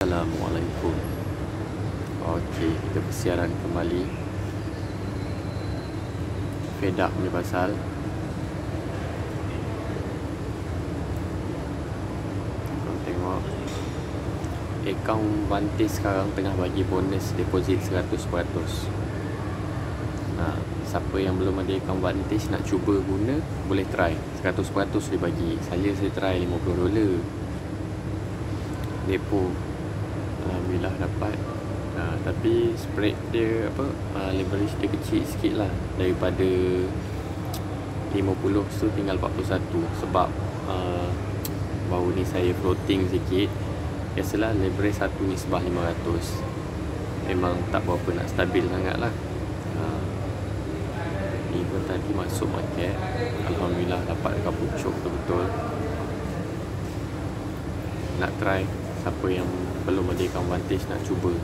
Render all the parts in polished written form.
Assalamualaikum. Okey, kita bersiaran kembali. Fed up ni pasal korang tengok akaun Vantage sekarang tengah bagi bonus deposit 100%. Siapa yang belum ada akaun Vantage nak cuba guna, boleh try. 100% dia bagi. Saya try $50 depo. Alhamdulillah dapat. Tapi spread dia leverage dia kecil sikit lah. Daripada 50 tu tinggal 41. Sebab baru ni saya floating sikit. Biasalah leverage satu nisbah 500. Memang tak berapa nak stabil sangat lah. Ni pun tadi masuk market. Alhamdulillah dapat dekat pucuk betul-betul. Nak try. Siapa yang belum ada akaun Vantage nak cuba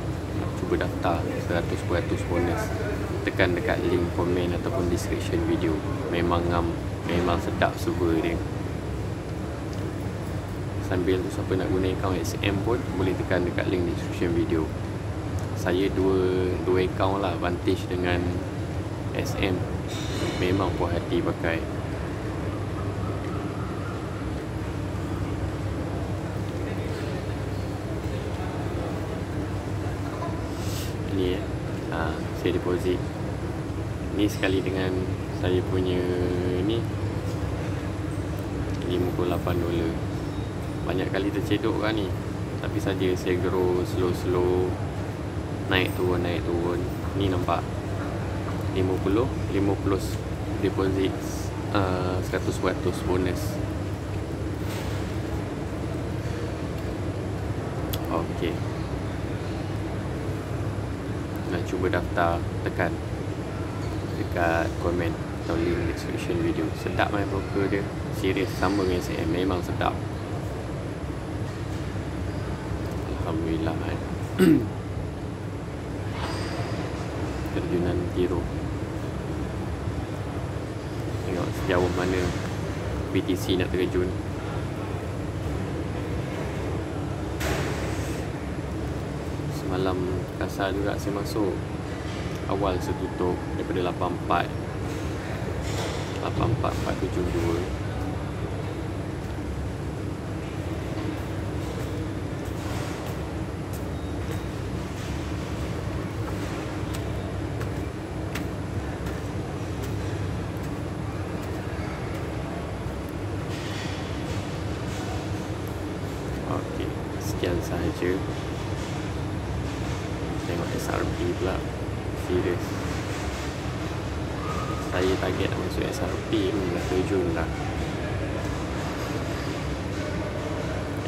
daftar 100% bonus, tekan dekat link komen ataupun description video. Memang sedap server dia. Sambil tu siapa nak guna akaun SM pun boleh tekan dekat link description video. Saya dua akaun lah, Vantage dengan SM. Memang puas hati pakai. Ni saya deposit ni sekali dengan saya punya ni $58. Banyak kali tercedok kan ni, tapi saja saya grow slow naik turun. Ni nampak 50 deposit 100% bonus. Okey, nak cuba daftar, tekan dekat komen atau link description video. Sedap main broker dia. Serius, sama dengan SM. Memang sedap. Alhamdulillah terjunan Giro. Tengok sejauh mana BTC nak terjun. Semalam kasar juga saya masuk. Awal saya tutup daripada 84,472. Okey, sekian sahaja. Tengok SRP pula. Serius, saya target nak masuk SRP pun dah terjun dah.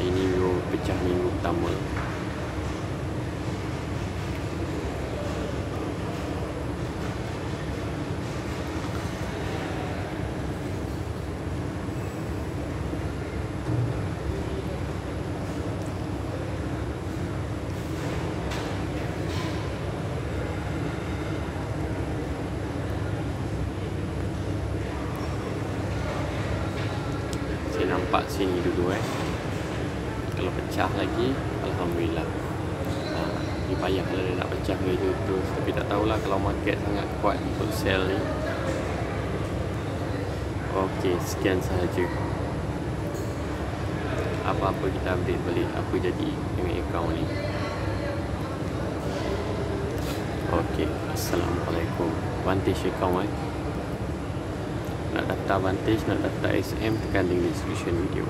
Ini pecah minggu pertama. Nampak sini dulu kalau pecah lagi, Alhamdulillah. Ni payah kalau dia nak pecah gitu terus. Tapi tak tahulah kalau market sangat kuat untuk sell ni. Okey, sekian sahaja. Apa-apa kita update balik apa jadi dengan akaun ni. Okey, Assalamualaikum. Vantage account nak daftar Vantage, nak daftar SM, tekan link description video.